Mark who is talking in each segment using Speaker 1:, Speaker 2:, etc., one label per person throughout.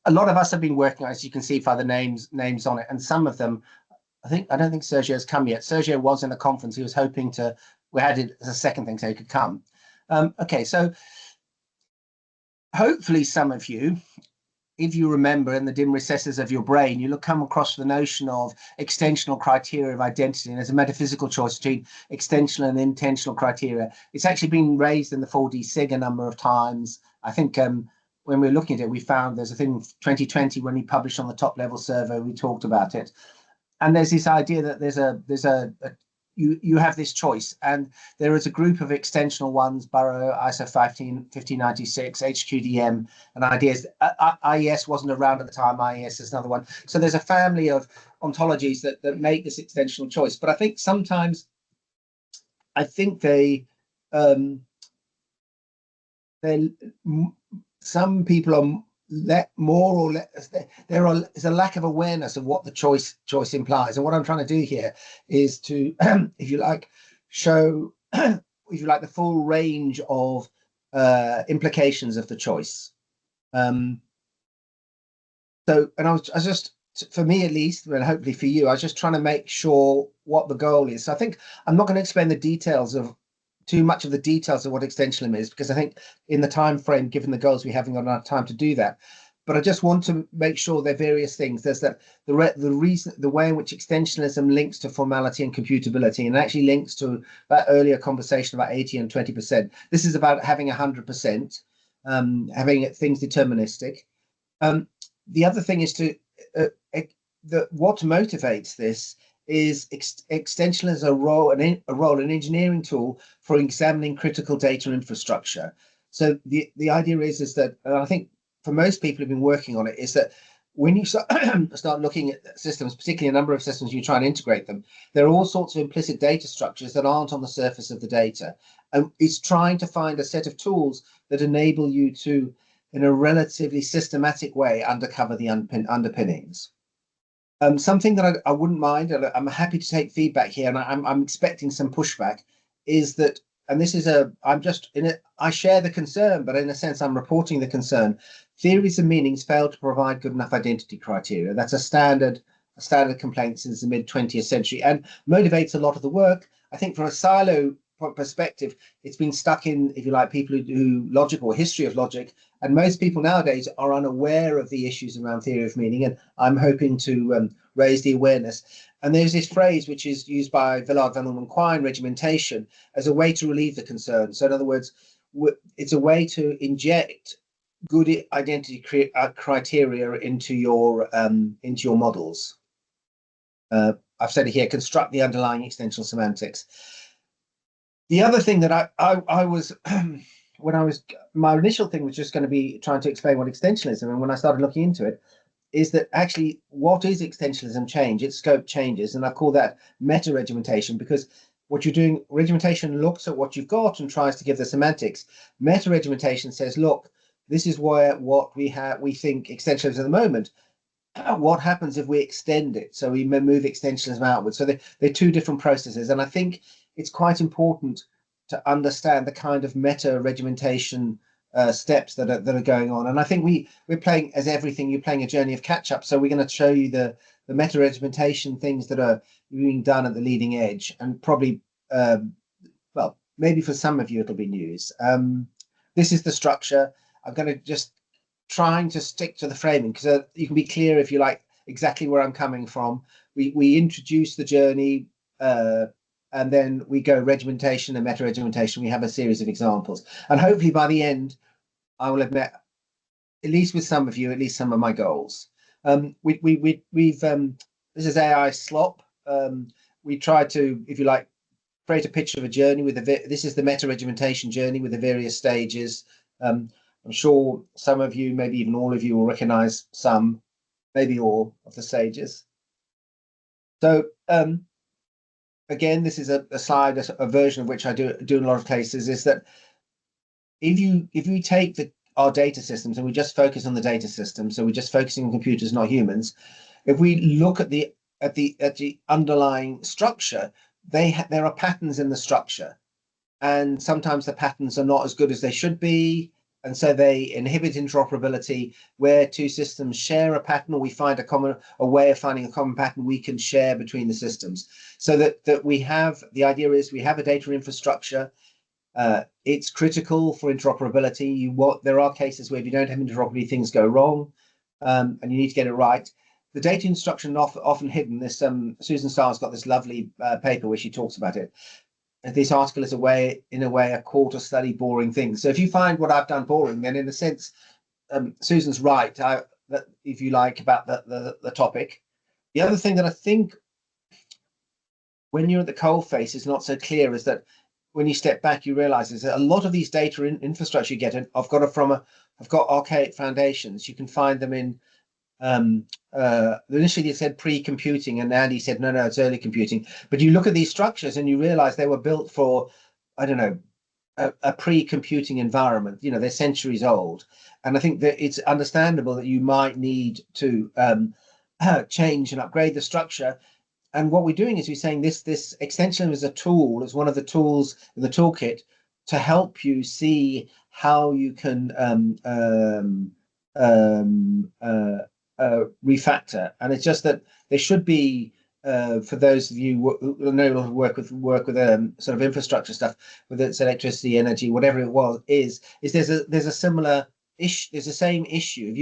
Speaker 1: a lot of us have been working, as you can see by the names on it, and some of them, I don't think Sergio's come yet. Sergio was in a conference. He was hoping to, we had it as a second thing so he could come. Okay, so hopefully some of you, if you remember in the dim recesses of your brain, you'll come across the notion of extensional criteria of identity, and there's a metaphysical choice between extensional and intensional criteria. It's actually been raised in the 4D SIG a number of times. I think when we were looking at it, we found there's a thing 2020 when we published on the top level survey, we talked about it. And there's this idea that you have this choice, and there is a group of extensional ones, Burrow, ISO 1596, HQDM, and ideas. IES wasn't around at the time. IES is another one. So there's a family of ontologies that make this extensional choice. But I think sometimes, some people are more or less, there's a lack of awareness of what the choice implies. And what I'm trying to do here is to, if you like, show, if you like, the full range of implications of the choice. And I was just, for me at least, and hopefully for you, I was just trying to make sure what the goal is. So I think I'm not going to explain the details of too much of the details of what extensionalism is, because I think in the time frame, given the goals we haven't got enough time to do that. But I just want to make sure there are various things. There's that the way in which extensionalism links to formality and computability, and actually links to that earlier conversation about 80 and 20%. This is about having 100%, having things deterministic. The other thing is what motivates this is extensionalism as a role, an engineering tool for examining critical data infrastructure. So the idea is that, and I think for most people who've been working on it, is that when you start looking at systems, particularly a number of systems, you try and integrate them, there are all sorts of implicit data structures that aren't on the surface of the data. And it's trying to find a set of tools that enable you to, in a relatively systematic way, uncover the underpinnings. Something that I wouldn't mind, and I'm happy to take feedback here, and I'm expecting some pushback, is that, and this is I share the concern, but in a sense I'm reporting the concern. Theories and meanings fail to provide good enough identity criteria. That's a standard complaint since the mid-20th century, and motivates a lot of the work. I think from a silo perspective, it's been stuck in, if you like, people who do logic or history of logic, and most people nowadays are unaware of the issues around theory of meaning, and I'm hoping to raise the awareness. And there's this phrase which is used by Villard van Orman Quine, regimentation, as a way to relieve the concern. So in other words, it's a way to inject good identity criteria into your models. I've said it here: construct the underlying extensional semantics. The other thing that I was my initial thing was just going to be trying to explain what extensionalism, and when I started looking into it, is that actually what is extensionalism change? Its scope changes, and I call that meta-regimentation, because what you're doing, regimentation looks at what you've got and tries to give the semantics. Meta-regimentation says, look, this is what we think extensionalism at the moment. What happens if we extend it? So we move extensionalism outwards. So they're two different processes, and I think it's quite important to understand the kind of meta-regimentation steps that are going on. And I think we're playing, as everything, you're playing a journey of catch-up. So we're going to show you the meta-regimentation things that are being done at the leading edge, and probably, well, maybe for some of you it'll be news. This is the structure. I'm going to just trying to stick to the framing, because you can be clear, if you like, exactly where I'm coming from. We introduce the journey, and then we go regimentation and meta-regimentation. We have a series of examples, and hopefully by the end, I will have met, at least with some of you, at least some of my goals. We've this is AI slop. We tried to, if you like, create a picture of a journey with this is the meta-regimentation journey with the various stages. I'm sure some of you, maybe even all of you, will recognize some, maybe all of the stages. So again, this is a slide, a version of which I do in a lot of cases, is that if you take our data systems and we just focus on the data system, so we're just focusing on computers, not humans. If we look at the underlying structure, there are patterns in the structure, and sometimes the patterns are not as good as they should be. And so they inhibit interoperability. Where two systems share a pattern, or we find a way of finding a common pattern, we can share between the systems. So that we have, the idea is we have a data infrastructure. It's critical for interoperability. There are cases where if you don't have interoperability, things go wrong, and you need to get it right. The data instruction often hidden. This Susan Starr's got this lovely paper where she talks about it. This article is in a way a call to study boring things. So if you find what I've done boring, then in a sense, Susan's right. That if you like about the topic. The other thing that I think when you're at the coalface is not so clear is that when you step back, you realize is that a lot of these data infrastructure you get I've got archaic foundations. You can find them in initially it said pre-computing, and Andy said no, it's early computing. But you look at these structures and you realize they were built for, I don't know, a pre-computing environment. They're centuries old, and I think that it's understandable that you might need to change and upgrade the structure. And what we're doing is we're saying this extension is a tool, is one of the tools in the toolkit to help you see how you can refactor. And it's just that there should be, for those of you who know a lot of work with sort of infrastructure stuff, whether it's electricity, energy, whatever it is there's a similar issue. There's the same issue.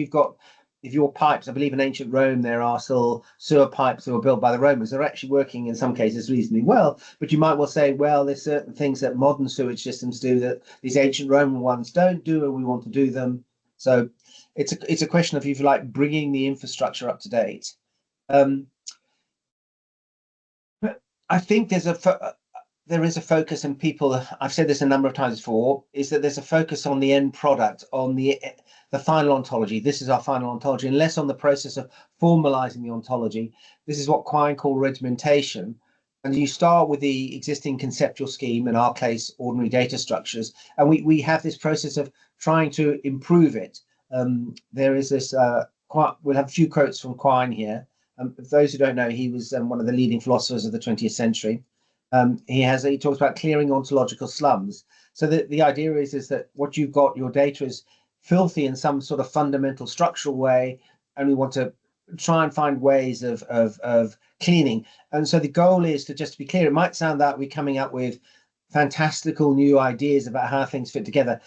Speaker 1: If your pipes, I believe in ancient Rome, there are still sewer pipes that were built by the Romans. They're actually working in some cases reasonably well, but you might well say, well, there's certain things that modern sewage systems do that these ancient Roman ones don't do, and we want to do them. So it's a question of, if you like, bringing the infrastructure up to date. But I think there is a focus, and people, I've said this a number of times before, is that there's a focus on the end product, on the final ontology. This is our final ontology, and less on the process of formalizing the ontology. This is what Quine called regimentation. And you start with the existing conceptual scheme, in our case, ordinary data structures, and we have this process of trying to improve it. There is this, we'll have a few quotes from Quine here. For those who don't know, he was one of the leading philosophers of the 20th century. He talks about clearing ontological slums. So the idea is that what you've got, your data is filthy in some sort of fundamental structural way, and we want to try and find ways of cleaning. And so the goal is to, just to be clear, it might sound that we're coming up with fantastical new ideas about how things fit together.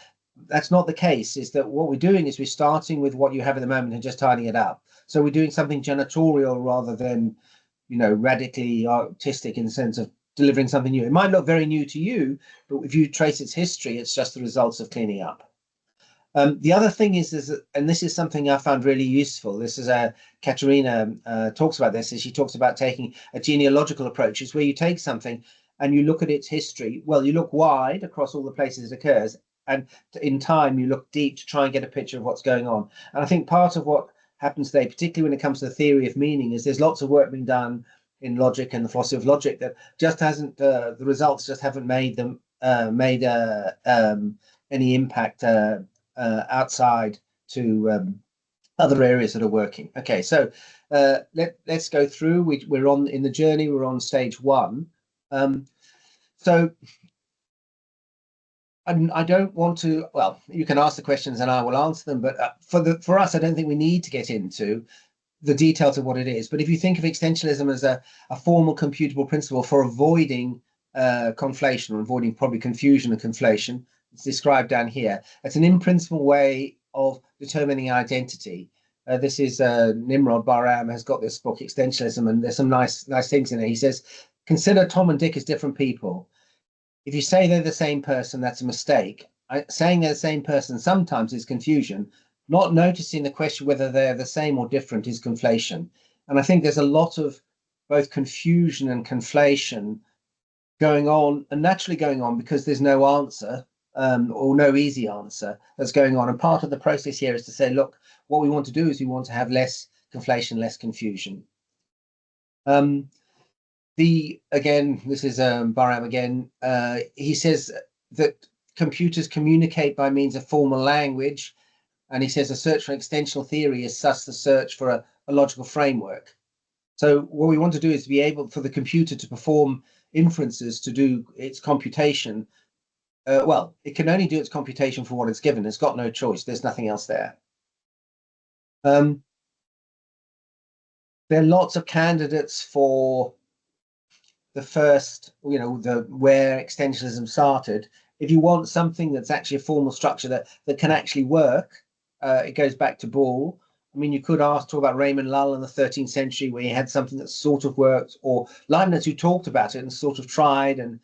Speaker 1: That's not the case. Is that what we're doing is we're starting with what you have at the moment and just tidying it up. So we're doing something janitorial rather than, radically artistic in the sense of delivering something new. It might look very new to you, but if you trace its history, it's just the results of cleaning up. The other thing is, and this is something I found really useful. This is Katerina talks about this. Is she talks about taking a genealogical approach, is where you take something and you look at its history. Well, you look wide across all the places it occurs, and in time you look deep to try and get a picture of what's going on. And I think part of what happens today, particularly when it comes to the theory of meaning, is there's lots of work being done in logic and the philosophy of logic that just hasn't, the results just haven't made any impact outside to other areas that are working. Okay, so let's go through. We're on in the journey. We're on stage one. So I don't want to. Well, you can ask the questions and I will answer them. But for us, I don't think we need to get into the details of what it is. But if you think of extensionalism as a formal computable principle for avoiding conflation, or avoiding probably confusion and conflation, it's described down here. It's an in-principle way of determining identity. This is Nimrod Bahram has got this book, Extensionalism, and there's some nice things in it. He says, consider Tom and Dick as different people. If you say they're the same person, that's a mistake. Saying they're the same person sometimes is confusion. Not noticing the question whether they're the same or different is conflation. And I think there's a lot of both confusion and conflation going on, and naturally going on, because there's no answer. Or no easy answer that's going on. And part of the process here is to say, look, what we want to do is we want to have less conflation, less confusion. Again, this is Bahram again. He says that computers communicate by means of formal language, and he says a search for extensional theory is thus the search for a logical framework. So what we want to do is to be able for the computer to perform inferences, to do its computation well, it can only do its computation for what it's given. It's got no choice. There's nothing else there. There are lots of candidates for the first, the where extensionalism started. If you want something that's actually a formal structure that can actually work, it goes back to Ball. I mean, you could talk about Raymond Lull in the 13th century, where he had something that sort of worked, or Leibniz, who talked about it and sort of tried and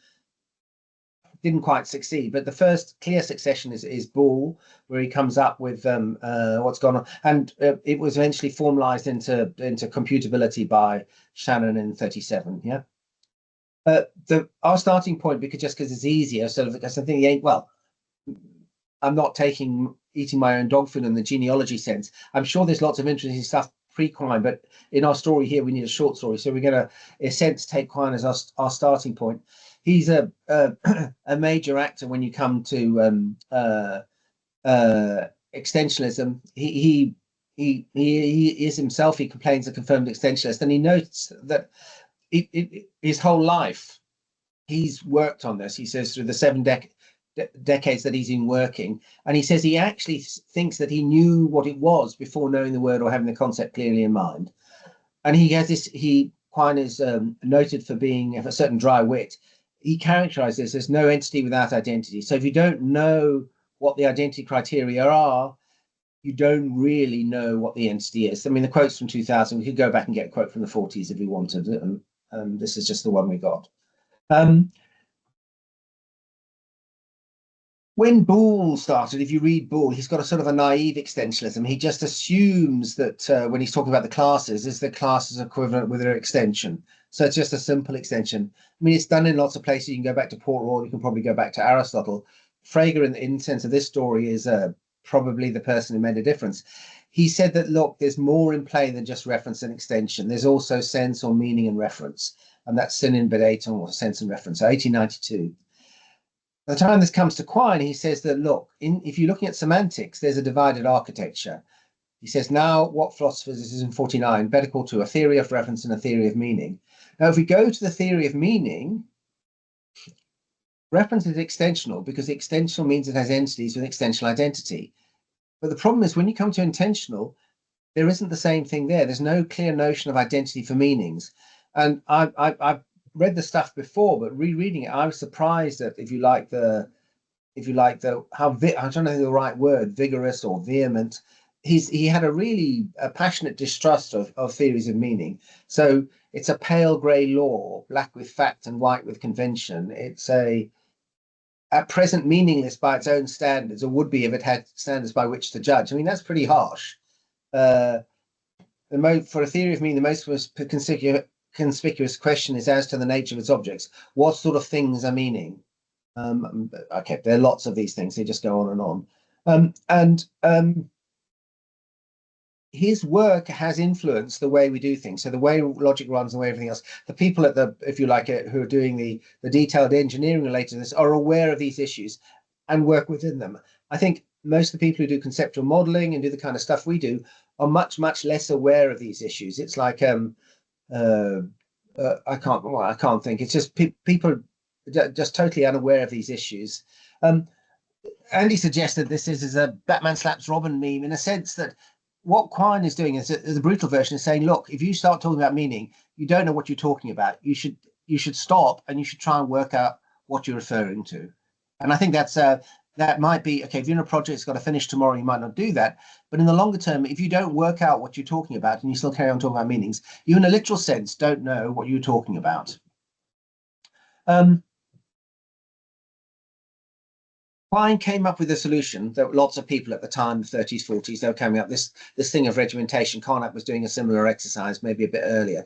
Speaker 1: didn't quite succeed. But the first clear succession is Ball, where he comes up with what's gone on, and it was eventually formalized into computability by Shannon in 37. Yeah. Our starting point, because it's easier, sort of, because I think, well, I'm not eating my own dog food in the genealogy sense. I'm sure there's lots of interesting stuff pre-Quine, but in our story here, we need a short story. So we're going to, in a sense, take Quine as our starting point. He's a major actor when you come to extensionalism. He is himself, he complains, a confirmed extensionalist, and he notes that his whole life he's worked on this. He says through the 7 decades that he's been working, and he says he actually thinks that he knew what it was before knowing the word or having the concept clearly in mind. And he has this, Quine is noted for being a certain dry wit. He characterizes this as no entity without identity. So if you don't know what the identity criteria are, you don't really know what the entity is. I mean, the quote's from 2000. We could go back and get a quote from the 40s if we wanted. This is just the one we got. When Ball started, if you read Ball, he's got a sort of a naive extensionalism. He just assumes that when he's talking about the classes, is the classes equivalent with their extension. So it's just a simple extension. I mean, it's done in lots of places. You can go back to Port Royal. You can probably go back to Aristotle. Frege, in the sense of this story, is probably the person who made a difference. He said that, look, there's more in play than just reference and extension. There's also sense or meaning and reference. And that's synonym bedatum, or sense and reference. So 1892. By the time this comes to Quine, he says that, look, if you're looking at semantics, there's a divided architecture. He says, now what philosophers, this is in 49, better call to a theory of reference and a theory of meaning. Now, if we go to the theory of meaning, reference is extensional because extensional means it has entities with extensional identity. But the problem is when you come to intensional, there isn't the same thing there. There's no clear notion of identity for meanings. And I've read the stuff before, but rereading it, I was surprised that if you like the how I don't know the right word, vigorous or vehement, he had a really passionate distrust of theories of meaning. So it's a pale grey law, black with fact and white with convention. It's at present meaningless by its own standards, or would be if it had standards by which to judge. I mean, that's pretty harsh. For a theory of meaning, the most conspicuous question is as to the nature of its objects. What sort of things are meaning? Okay, there are lots of these things. They just go on and on. His work has influenced the way we do things. So the way logic runs, the way everything else. The people at the, if you like it, who are doing the detailed engineering related to this are aware of these issues and work within them. I think most of the people who do conceptual modeling and do the kind of stuff we do are much less aware of these issues. It's like I can't think. It's just people just totally unaware of these issues. Andy suggested this is a Batman slaps Robin meme, in a sense that what Quine is doing is the brutal version is saying, look, if you start talking about meaning, you don't know what you're talking about. You should stop and you should try and work out what you're referring to. And I think that might be okay. If you're in a project that's got to finish tomorrow, you might not do that. But in the longer term, if you don't work out what you're talking about and you still carry on talking about meanings, you in a literal sense don't know what you're talking about. Quine came up with a solution that lots of people at the time, the 30s, 40s, they were coming up this thing of regimentation. Carnap was doing a similar exercise, maybe a bit earlier.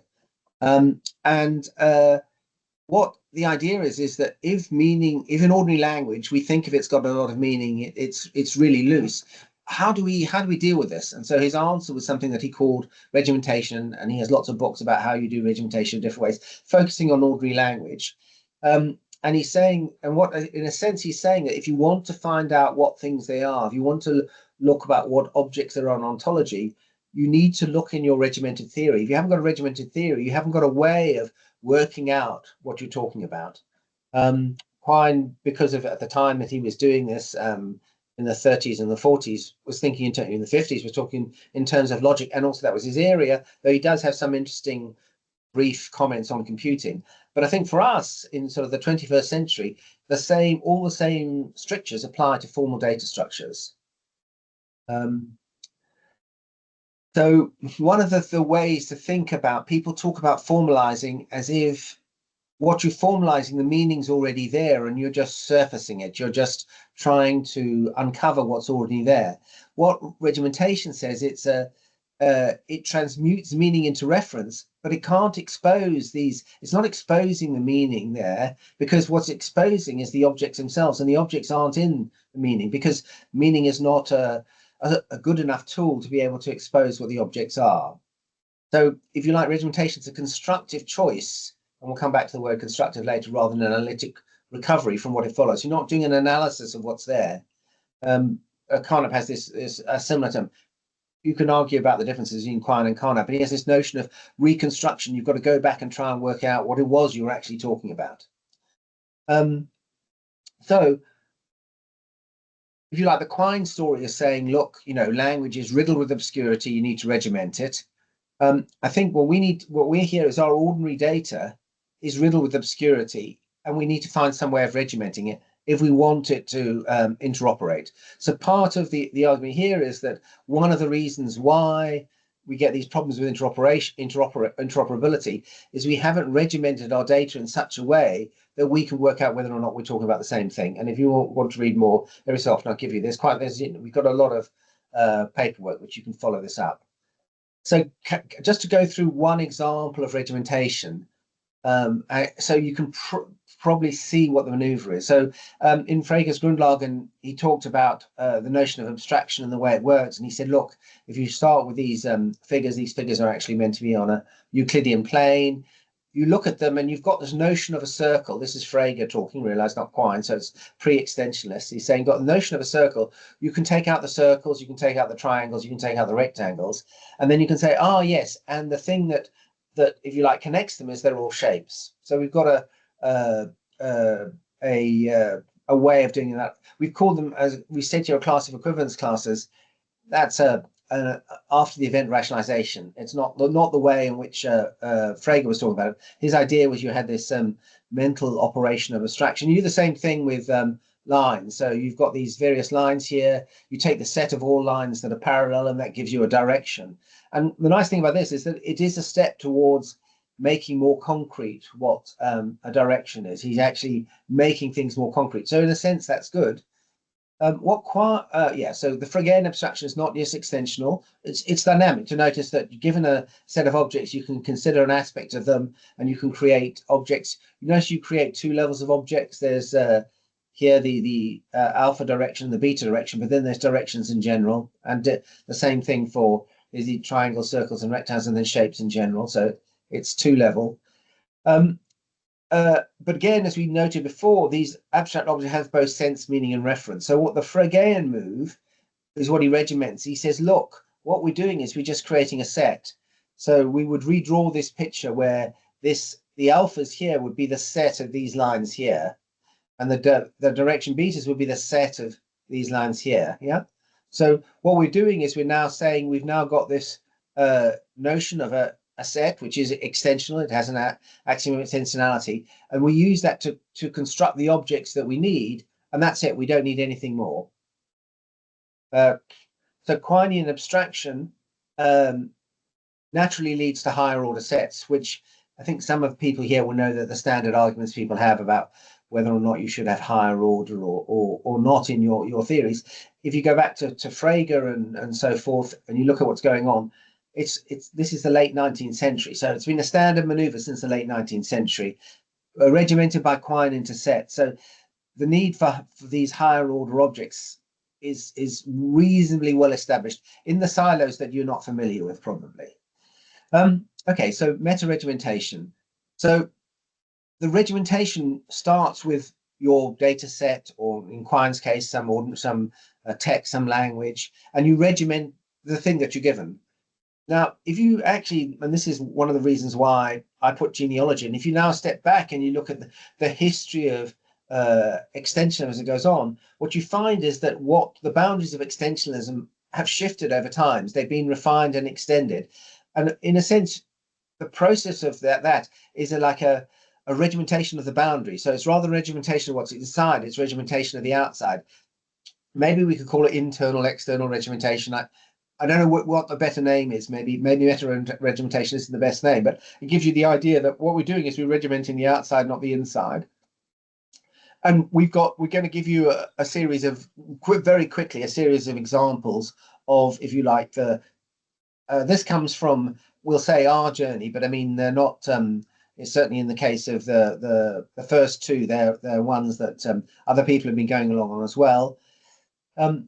Speaker 1: What the idea is that if in ordinary language we think if it's got a lot of meaning, it's really loose. How do we deal with this? And so his answer was something that he called regimentation, and he has lots of books about how you do regimentation in different ways, focusing on ordinary language. And he's saying, and what in a sense he's saying that if you want to find out what things they are, if you want to look about what objects are on ontology, you need to look in your regimented theory. If you haven't got a regimented theory, you haven't got a way of working out what you're talking about. Quine, because of at the time that he was doing this, in the 30s and the 40s, was thinking in the 50s, was talking in terms of logic, and also that was his area, though he does have some interesting brief comments on computing. But I think for us in sort of the 21st century, all the same strictures apply to formal data structures. So one of the ways to think about, people talk about formalizing as if what you're formalizing, the meaning's already there and you're just surfacing it. You're just trying to uncover what's already there. What regimentation says, it transmutes meaning into reference, but it can't expose these. It's not exposing the meaning there, because what's exposing is the objects themselves, and the objects aren't in the meaning, because meaning is not a good enough tool to be able to expose what the objects are. So if you like, regimentation is a constructive choice, and we'll come back to the word constructive later, rather than an analytic recovery from what it follows. You're not doing an analysis of what's there. Carnap has this a similar term. You can argue about the differences between Quine and Carnap, but he has this notion of reconstruction. You've got to go back and try and work out what it was you were actually talking about. So if you like, the Quine story is saying, look, language is riddled with obscurity. You need to regiment it. I think what we hear is our ordinary data is riddled with obscurity, and we need to find some way of regimenting it if we want it to interoperate. So part of the argument here is that one of the reasons why we get these problems with interoperability is we haven't regimented our data in such a way that we can work out whether or not we're talking about the same thing. And if you want to read more, every so often I'll give you we've got a lot of paperwork which you can follow this up. So just to go through one example of regimentation, so you can probably see what the maneuver is. So in Frege's Grundlagen, he talked about the notion of abstraction and the way it works. And he said, look, if you start with these figures are actually meant to be on a Euclidean plane. You look at them and you've got this notion of a circle. This is Frege talking, realize, not Quine, so it's pre-extensionalist. He's saying, got the notion of a circle. You can take out the circles, you can take out the triangles, you can take out the rectangles, and then you can say, yes, and the thing that if you like connects them is they're all shapes. So we've got a way of doing that. We've called them, as we said, your class of equivalence classes. That's after the event rationalization. It's not the way in which Frege was talking about it. His idea was you had this mental operation of abstraction. You do the same thing with lines. So you've got these various lines here. You take the set of all lines that are parallel, and that gives you a direction. And the nice thing about this is that it is a step towards making more concrete what a direction is. He's actually making things more concrete. So in a sense, that's good. So the Fregean abstraction is not just extensional, it's dynamic. To notice that given a set of objects, you can consider an aspect of them and you can create objects. You notice you create two levels of objects. There's here the alpha direction, the beta direction, but then there's directions in general, and the same thing for the triangles, circles, and rectangles, and then shapes in general. So it's two level. But again, as we noted before, these abstract objects have both sense, meaning, and reference. So what the Fregean move is what he regiments. He says, look, what we're doing is we're just creating a set. So we would redraw this picture where the alphas here would be the set of these lines here, and the direction betas would be the set of these lines here. Yeah. So what we're doing is we're now saying we've now got this notion of a set which is extensional. It has an axiom of extensionality, and we use that to construct the objects that we need, and that's it. We don't need anything more. So Quinean abstraction naturally leads to higher order sets, which I think some of the people here will know that the standard arguments people have about whether or not you should have higher order or not in your theories. If you go back to Frege and so forth, and you look at what's going on, this is the late 19th century. So it's been a standard maneuver since the late 19th century, regimented by Quine into sets. So the need for these higher order objects is reasonably well established in the silos that you're not familiar with, probably. Okay, so meta-regimentation. So the regimentation starts with your data set, or in Quine's case, some text, some language, and you regiment the thing that you're given. Now, if you actually, and this is one of the reasons why I put genealogy, and if you now step back and you look at the history of extension as it goes on, what you find is that what the boundaries of extensionalism have shifted over time. They've been refined and extended. And in a sense, the process of that is like a regimentation of the boundary. So it's rather regimentation of what's inside, it's regimentation of the outside. Maybe we could call it internal, external regimentation. I don't know what the better name is. Maybe meta-regimentation isn't the best name, but it gives you the idea that what we're doing is we're regimenting the outside, not the inside. And we're going to give you a series of very quickly a series of examples of, if you like, this comes from, we'll say, our journey, but I mean they're not. It's certainly in the case of the first two, they're ones that other people have been going along on as well.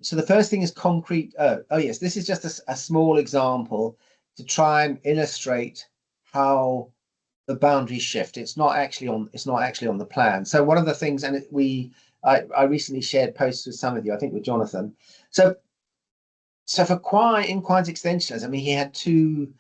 Speaker 1: So the first thing is concrete. Oh yes, this is just a small example to try and illustrate how the boundaries shift. It's not actually on the plan. So one of the things, and I recently shared posts with some of you, I think with Jonathan. So for Quine's extensionalism, he had two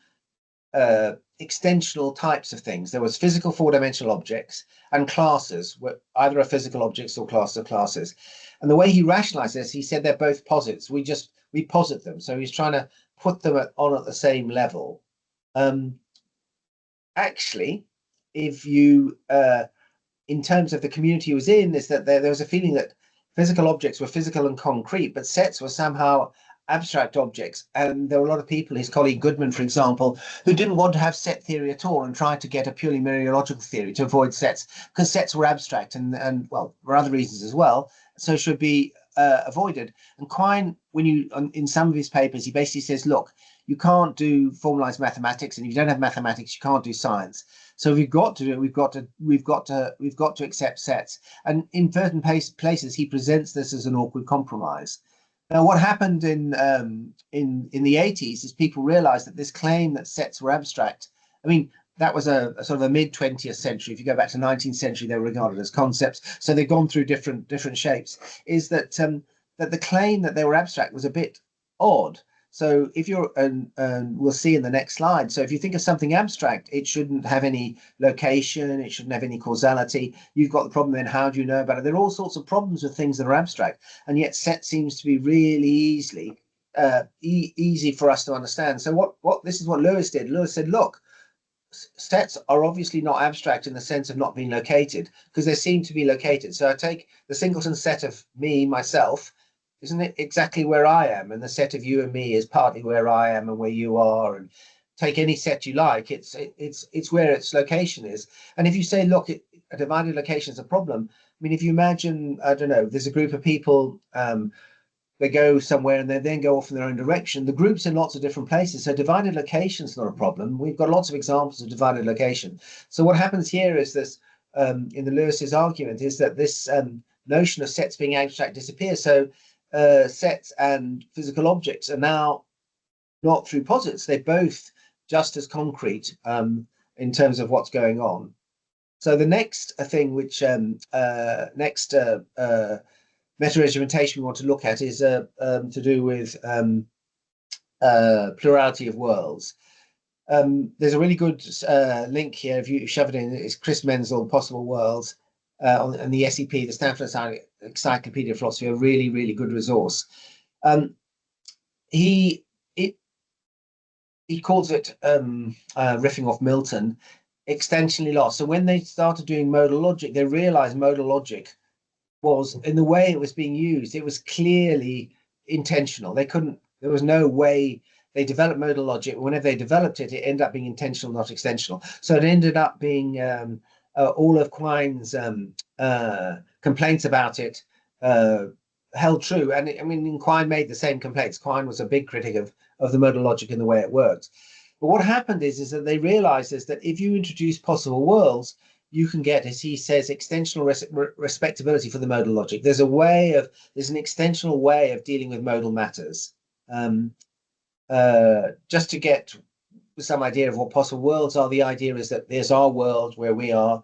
Speaker 1: extensional types of things. There was physical four-dimensional objects and classes, either are physical objects or classes of classes. And the way he rationalized this, he said they're both posits. We posit them. So he's trying to put them on at the same level. Actually, if you, in terms of the community he was in, is that there was a feeling that physical objects were physical and concrete, but sets were somehow abstract objects. And there were a lot of people, his colleague Goodman, for example, who didn't want to have set theory at all and tried to get a purely mereological theory to avoid sets, because sets were abstract and well, for other reasons as well, so should be avoided. And Quine, in some of his papers, he basically says, look, you can't do formalized mathematics, and if you don't have mathematics, you can't do science. So we've got to accept sets. And in certain places, he presents this as an awkward compromise. Now, what happened in the 80s is people realized that this claim that sets were abstract, I mean, that was a sort of a mid-20th century. If you go back to 19th century, they were regarded as concepts. So they've gone through different shapes. Is that that the claim that they were abstract was a bit odd. So if you're, and we'll see in the next slide. So if you think of something abstract, it shouldn't have any location. It shouldn't have any causality. You've got the problem then, how do you know about it? There are all sorts of problems with things that are abstract. And yet set seems to be really easy for us to understand. So this is what Lewis did. Lewis said, look, sets are obviously not abstract in the sense of not being located, because they seem to be located. So I take the singleton set of myself, isn't it exactly where I am? And the set of you and me is partly where I am and where you are. And take any set you like, it's where its location is. And if you say, look, a divided location is a problem, I mean, if you imagine, I don't know, there's a group of people, they go somewhere and they then go off in their own direction. The group's in lots of different places. So divided location is not a problem. We've got lots of examples of divided location. So what happens here is this, in the Lewis's argument, is that this notion of sets being abstract disappears. So sets and physical objects are now not through posits. They're both just as concrete in terms of what's going on. So the next thing, which meta-regimentation we want to look at is to do with plurality of worlds. There's a really good link here. If you shove it in, it's Chris Menzel, Possible Worlds, and the SEP, the Stanford Encyclopedia of Philosophy, a really, really good resource. He calls it, riffing off Milton, extensionally lost. So when they started doing modal logic, they realized modal logic was, in the way it was being used, it was clearly intentional. There was no way they developed modal logic. Whenever they developed it, it ended up being intentional, not extensional. So it ended up being all of Quine's complaints about it held true. And I mean, Quine made the same complaints. Quine was a big critic of the modal logic and the way it worked. But what happened is that they realized is that if you introduce possible worlds, you can get, as he says, extensional respectability for the modal logic. There's an extensional way of dealing with modal matters. Just to get some idea of what possible worlds are, the idea is that there's our world where we are,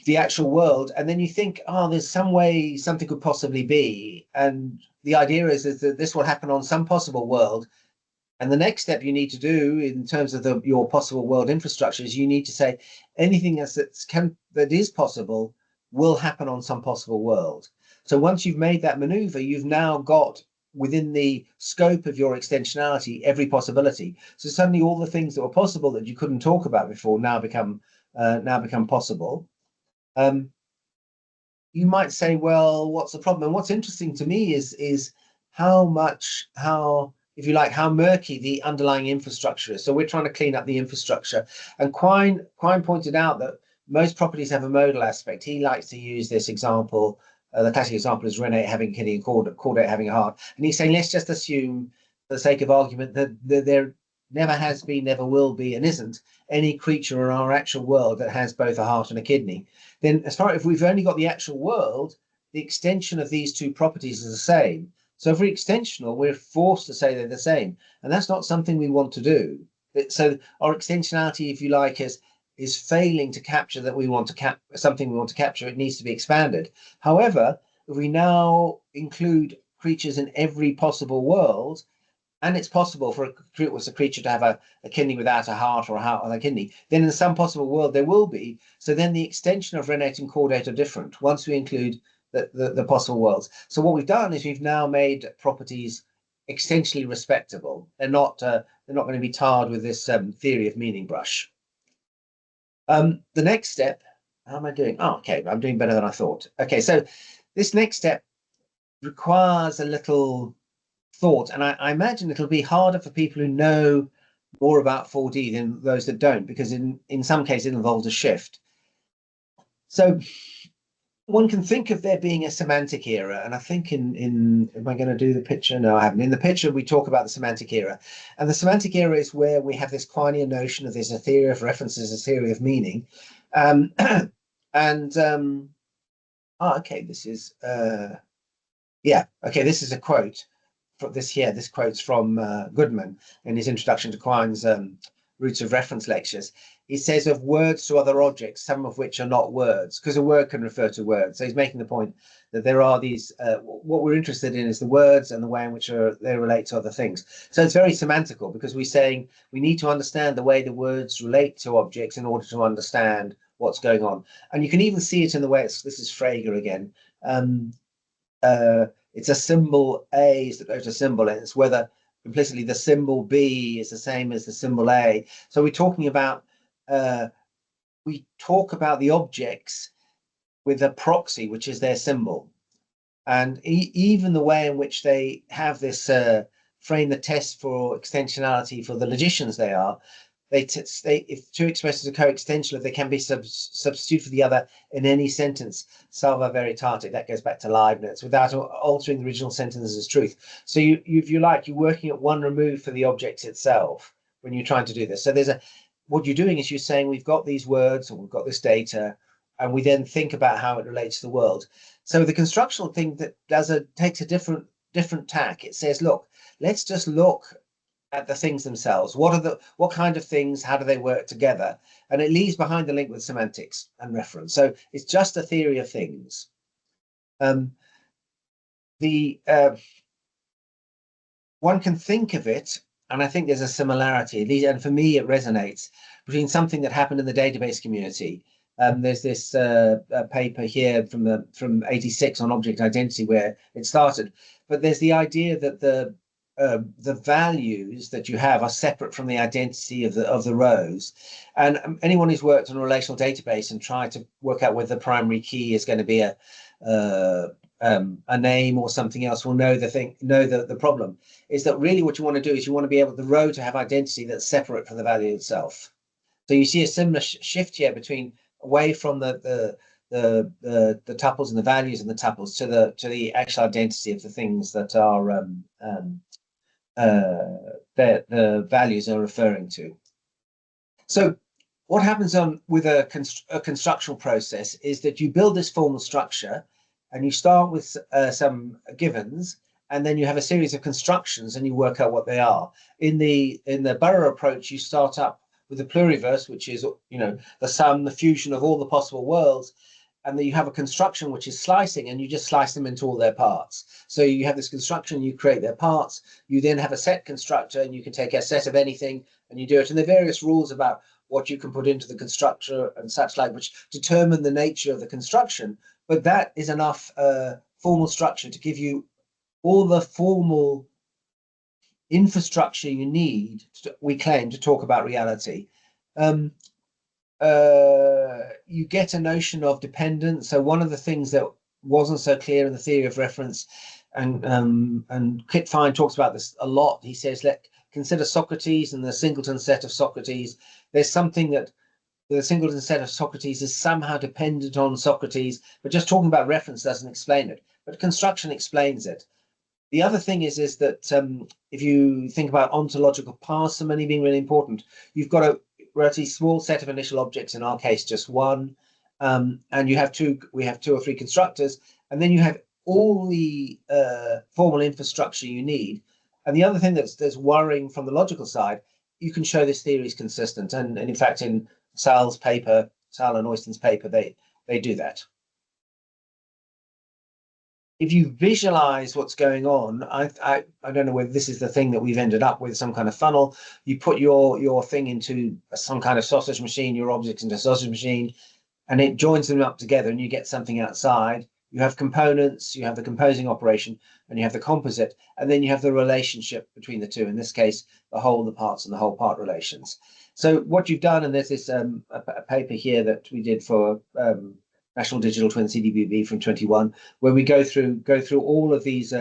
Speaker 1: the actual world, and then you think, oh, there's some way something could possibly be, and the idea is that this will happen on some possible world. And the next step you need to do in terms of your possible world infrastructure is you need to say anything that is possible will happen on some possible world. So once you've made that maneuver, you've now got within the scope of your extensionality every possibility. So suddenly all the things that were possible that you couldn't talk about before now become possible. You might say, well, what's the problem? And what's interesting to me is how if you like, how murky the underlying infrastructure is. So we're trying to clean up the infrastructure. And Quine pointed out that most properties have a modal aspect. He likes to use this example. The classic example is renate having a kidney and caudate having a heart. And he's saying, let's just assume, for the sake of argument, that there never has been, never will be, and isn't any creature in our actual world that has both a heart and a kidney. Then as far as if we've only got the actual world, the extension of these two properties is the same. So if we're extensional, we're forced to say they're the same. And that's not something we want to do. So our extensionality, if you like, is failing to capture that we want to something we want to capture. It needs to be expanded. However, if we now include creatures in every possible world, and it's possible for a creature to have a kidney without a heart or a heart without a kidney, then in some possible world there will be. So then the extension of renate and caudate are different once we include the possible worlds. So what we've done is we've now made properties extensionally respectable. They're not going to be tarred with this theory of meaning brush. The next step, how am I doing? Oh, okay, I'm doing better than I thought. Okay, so this next step requires a little thought, and I imagine it'll be harder for people who know more about 4D than those that don't, because in some cases it involves a shift. So one can think of there being a semantic era, and I think am I going to do the picture? No, I haven't. In the picture we talk about the semantic era, and the semantic era is where we have this Quinean notion of there's a theory of references, a theory of meaning, okay, this is this is a quote. This quote's from Goodman in his introduction to Quine's Roots of Reference lectures. He says of words to other objects, some of which are not words, because a word can refer to words. So he's making the point that there are these, what we're interested in is the words and the way in which they relate to other things. So it's very semantical, because we're saying we need to understand the way the words relate to objects in order to understand what's going on. And you can even see it in the way this is Frege again. It's a symbol A is to symbol, and it's whether implicitly the symbol B is the same as the symbol A. So we're talking about we talk about the objects with a proxy, which is their symbol, and even the way in which they have this frame the test for extensionality for the logicians they are. If two expressions are co-extensional, they can be substituted for the other in any sentence, salva veritate. That goes back to Leibniz, without altering the original sentence as truth. So if you like, you're working at one remove for the object itself when you're trying to do this. So what you're doing is you're saying we've got these words or we've got this data, and we then think about how it relates to the world. So the constructional thing takes a different tack. It says, look, let's just look at the things themselves. What kind of things, how do they work together? And it leaves behind the link with semantics and reference. So it's just a theory of things. One can think of it, and I think there's a similarity, and for me it resonates, between something that happened in the database community. There's this paper here from 86 on object identity where it started, but there's the idea that the values that you have are separate from the identity of the rows. And anyone who's worked on a relational database and tried to work out whether the primary key is going to be a name or something else will know the problem is that really what you want to do is you want to be able the row to have identity that's separate from the value itself. So you see a similar shift here between away from the tuples and the values and the tuples to the actual identity of the things that are the values are referring to. So what happens with a constructional process is that you build this formal structure and you start with some givens, and then you have a series of constructions and you work out what they are. In the Burrow approach, you start up with the pluriverse, which is the sum, the fusion of all the possible worlds, and then you have a construction which is slicing, and you just slice them into all their parts. So you have this construction, you create their parts, you then have a set constructor, and you can take a set of anything and you do it. And there are various rules about what you can put into the constructor and such like, which determine the nature of the construction. But that is enough formal structure to give you all the formal infrastructure you need, we claim, to talk about reality. You get a notion of dependence. So one of the things that wasn't so clear in the theory of reference, and Kit Fine talks about this a lot. He says, consider Socrates and the singleton set of Socrates. There's something that the singleton set of Socrates is somehow dependent on Socrates, but just talking about reference doesn't explain it. But construction explains it. The other thing is that if you think about ontological parsimony being really important, you've got a relatively small set of initial objects, in our case just one, and we have two or three constructors, and then you have all the formal infrastructure you need. And the other thing that's worrying from the logical side, you can show this theory is consistent, and in fact in Sal and Oyston's paper, they do that. If you visualize what's going on, I don't know whether this is the thing that we've ended up with, some kind of funnel. You put your thing into some kind of sausage machine, your objects into a sausage machine, and it joins them up together, and you get something outside. You have components, you have the composing operation, and you have the composite, and then you have the relationship between the two. In this case, the whole, the parts, and the whole part relations. So what you've done, and there's this a paper here that we did for National Digital Twin CDBB from 21, where we go through all of these,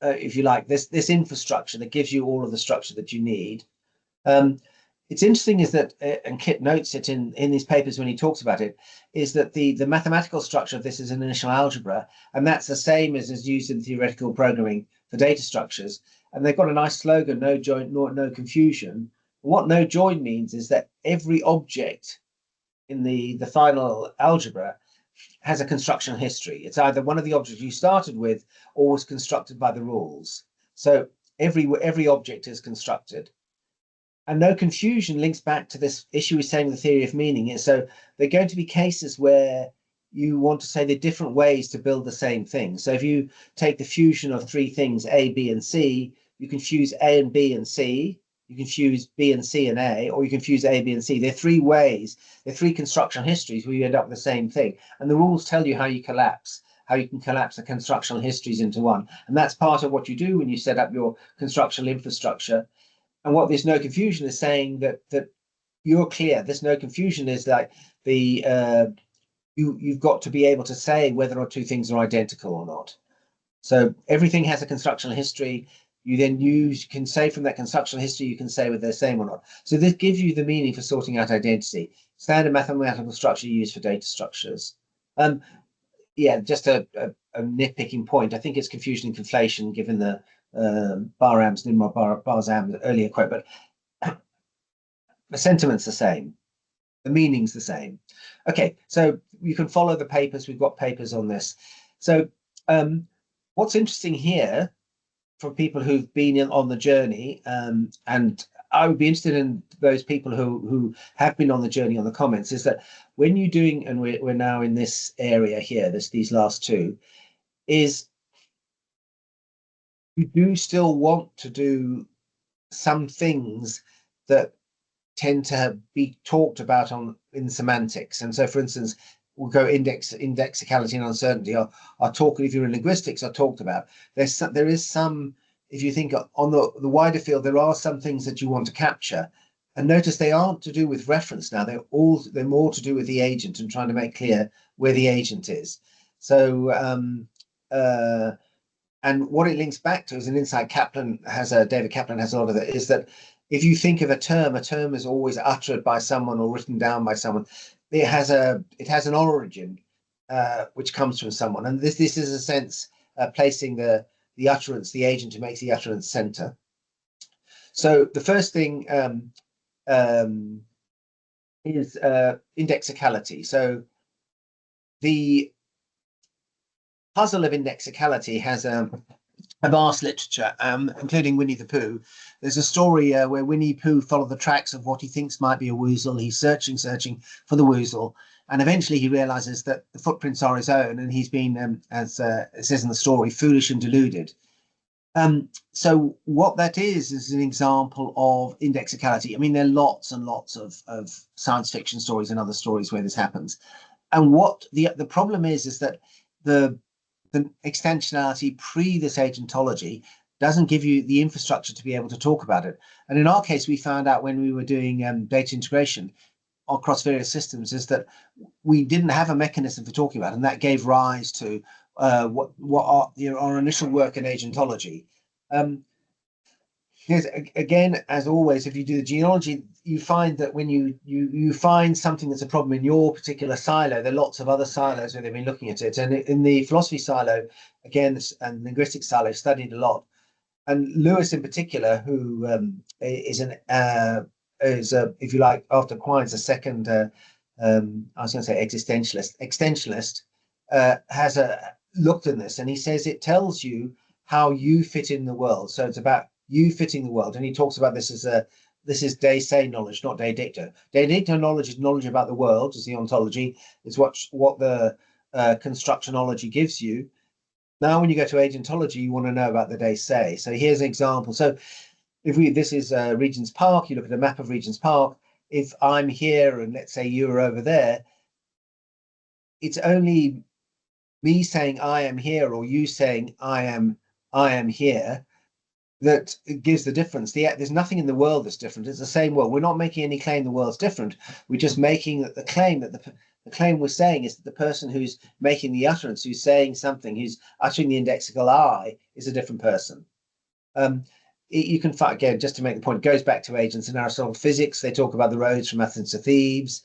Speaker 1: if you like, this infrastructure that gives you all of the structure that you need. It's interesting is that, and Kit notes it in these papers when he talks about it, is that the mathematical structure of this is an initial algebra, and that's the same as is used in theoretical programming for data structures. And they've got a nice slogan: no join, no confusion. What no join means is that every object in the final algebra has a construction history. It's either one of the objects you started with or was constructed by the rules. So every object is constructed. And no confusion links back to this issue we're saying the theory of meaning. So there are going to be cases where you want to say the different ways to build the same thing. So if you take the fusion of three things, A, B, and C, you can fuse A and B and C. You can fuse B and C and A, or you can fuse A, B, and C. There are three ways, there are three construction histories where you end up with the same thing. And the rules tell you how you can collapse the constructional histories into one. And that's part of what you do when you set up your constructional infrastructure. And what this no confusion is saying that you're clear. This no confusion is like you've got to be able to say whether or two things are identical or not. So everything has a constructional history. You then can say from that constructional history, you can say whether they're the same or not. So this gives you the meaning for sorting out identity. Standard mathematical structure used for data structures. Yeah, just a nitpicking point. I think it's confusion and conflation, given the Bahram's Nimrod Barzam's earlier quote, but the sentiment's the same. The meaning's the same. Okay, so you can follow the papers. We've got papers on this. So what's interesting here, for people who've been on the journey, and I would be interested in those people who have been on the journey on the comments, is that when you're doing, and we're now in this area here, these last two, is you do still want to do some things that tend to be talked about in semantics. And so, for instance, we'll go indexicality and uncertainty are talked, if you're in linguistics, are talked about. There is some, if you think on the wider field, there are some things that you want to capture. And notice they aren't to do with reference now. They're more to do with the agent and trying to make clear where the agent is. So and what it links back to is an insight David Kaplan has a lot of it, is that if you think of a term is always uttered by someone or written down by someone. It has an origin which comes from someone, and this is a sense placing the utterance, the agent who makes the utterance center. So the first thing is indexicality. So the puzzle of indexicality has a vast literature, including Winnie the Pooh. There's a story where Winnie Pooh followed the tracks of what he thinks might be a woozle. He's searching for the woozle, and eventually he realizes that the footprints are his own, and he's been, as it says in the story, foolish and deluded. So what that is an example of indexicality. I mean, there are lots and lots of science fiction stories and other stories where this happens. And what the problem is that the extensionality pre this agentology doesn't give you the infrastructure to be able to talk about it. And in our case, we found out when we were doing data integration across various systems is that we didn't have a mechanism for talking about it, and that gave rise to what our initial work in agentology. Here's again, as always, if you do the genealogy, you find that when you find something that's a problem in your particular silo, there are lots of other silos where they've been looking at it. And in the philosophy silo, again, and linguistics silo, studied a lot. And Lewis, in particular, who is if you like, after Quine's a second, I was going to say extensionalist, has looked at this, and he says it tells you how you fit in the world. So it's about you fitting the world, and he talks about this as this is de se knowledge, not de dicto. De dicto knowledge is knowledge about the world, is the ontology, is what the constructionology gives you. Now, when you go to agentology, you want to know about the de se. So here's an example. So if this is Regent's Park, you look at a map of Regent's Park. If I'm here and let's say you're over there, it's only me saying I am here or you saying I am here that gives the difference. There's nothing in the world that's different. It's the same world. We're not making any claim the world's different. We're just making the claim that the claim we're saying is that the person who's making the utterance, who's saying something, who's uttering the indexical I, is a different person. You can find, again, just to make the point, it goes back to agents in Aristotle physics. They talk about the roads from Athens to Thebes,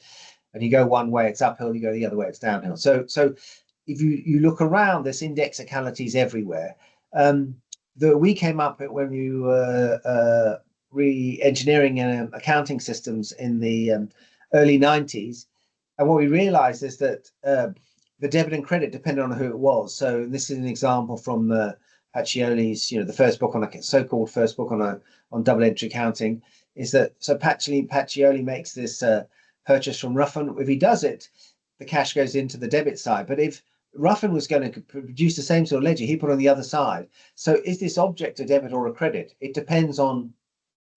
Speaker 1: and you go one way, it's uphill, you go the other way, it's downhill. So if you look around, there's indexicalities everywhere. We came up when we were re-engineering accounting systems in the early 90s. And what we realized is that the debit and credit depended on who it was. So this is an example from Pacioli's, the first book on so-called first book on double entry accounting, is that so Pacioli makes this purchase from Ruffin. If he does it, the cash goes into the debit side. But if Ruffin was going to produce the same sort of ledger, he put on the other side. So is this object a debit or a credit? It depends on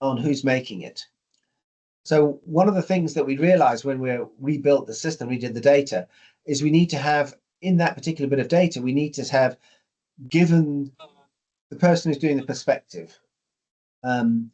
Speaker 1: who's making it. So one of the things that we realized when we rebuilt the system, we did the data, is we need to have, in that particular bit of data, we need to have given the person who's doing the perspective. And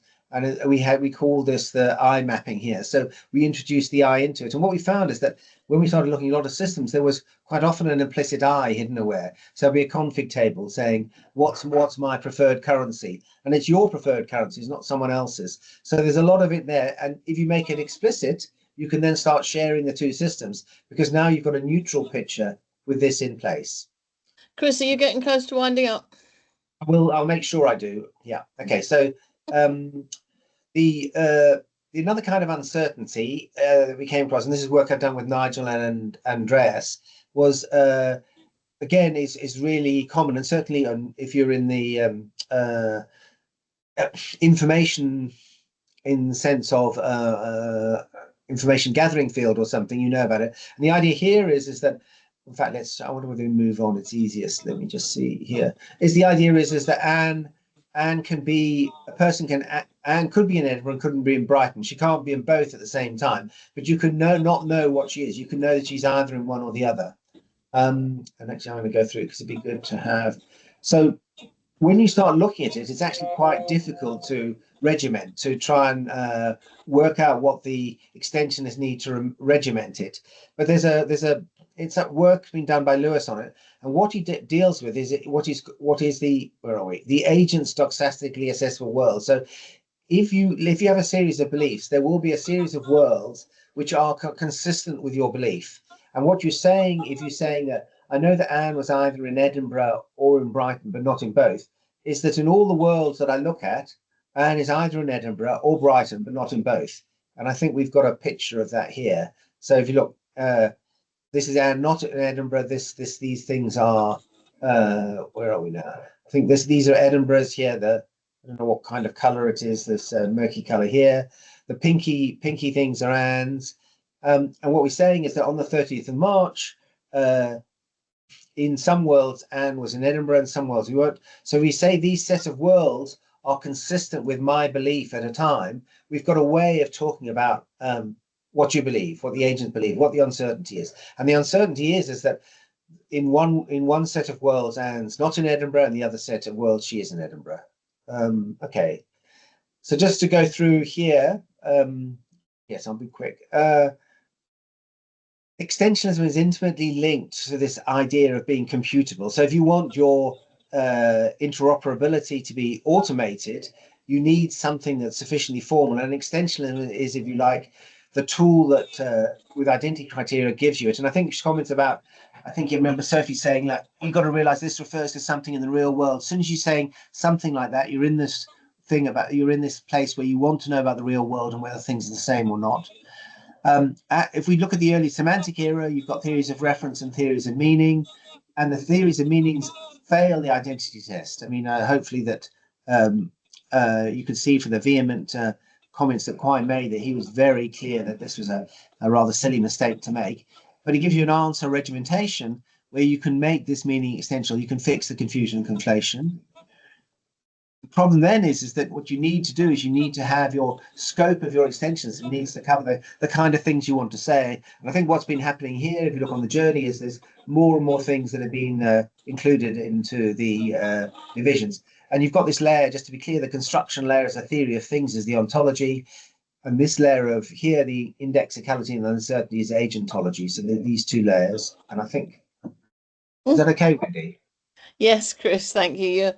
Speaker 1: we call this the I mapping here. So we introduced the I into it. And what we found is that when we started looking at a lot of systems, there was quite often an implicit I hidden aware. So there'll be a config table saying, what's my preferred currency? And it's your preferred currency, it's not someone else's. So there's a lot of it there. And if you make it explicit, you can then start sharing the two systems, because now you've got a neutral picture with this in place.
Speaker 2: Chris, are you getting close to winding up?
Speaker 1: I'll make sure I do. Yeah. Okay. So the another kind of uncertainty that we came across, and this is work I've done with Nigel and Andreas, was again is really common, and certainly if you're in the information in the sense of information gathering field or something, you know about it. And the idea here is that, in fact, I wonder whether we move on. It's easiest. Let me just see here. The idea is that Anne can be Anne could be in Edinburgh and couldn't be in Brighton. She can't be in both at the same time, but you can not know what she is. You can know that she's either in one or the other. And actually, I'm going to go through it because it'd be good to have. So when you start looking at it, it's actually quite difficult to regiment, to try and work out what the extensionists need to regiment it. But it's that work being done by Lewis on it, and what he deals with is what is the agent stochastically accessible world. So if you have a series of beliefs, there will be a series of worlds which are consistent with your belief. And what you're saying, if you're saying that I know that Anne was either in Edinburgh or in Brighton, but not in both, is that in all the worlds that I look at, Anne is either in Edinburgh or Brighton, but not in both. And I think we've got a picture of that here. So if you look, this is Anne not in Edinburgh. These things are, where are we now? I think these are Edinburgh's here. I don't know what kind of color it is. This murky color here. The pinky things are Anne's. And what we're saying is that on the 30th of March, in some worlds Anne was in Edinburgh, and some worlds we weren't. So we say these set of worlds are consistent with my belief at a time. We've got a way of talking about what you believe, what the agents believe, what the uncertainty is. And the uncertainty is that in one set of worlds, Anne's not in Edinburgh, and the other set of worlds, she is in Edinburgh. Okay. So just to go through here, yes, I'll be quick. Extensionalism is intimately linked to this idea of being computable. So if you want your interoperability to be automated, you need something that's sufficiently formal. And extensionalism is, if you like, the tool that with identity criteria gives you it. And I think she comments about, I think you remember Sophie saying that you've got to realize this refers to something in the real world. As soon as you're saying something like that, you're in this thing about, you're in this place where you want to know about the real world and whether things are the same or not. If we look at the early semantic era, you've got theories of reference and theories of meaning, and the theories of meanings fail the identity test. I mean, hopefully that you can see from the vehement comments that Quine made that he was very clear that this was a rather silly mistake to make. But he gives you an answer regimentation where you can make this meaning extensional. You can fix the confusion and conflation. The problem then is that what you need to do is you need to have your scope of your extensions. It needs to cover the kind of things you want to say. And I think what's been happening here, if you look on the journey, is there's more and more things that have been included into the divisions. And you've got this layer, just to be clear, the construction layer is a theory of things, is the ontology. And this layer of here, the indexicality and uncertainty is agentology. So these two layers. And I think, is that okay, Wendy?
Speaker 2: Yes, Chris, thank you.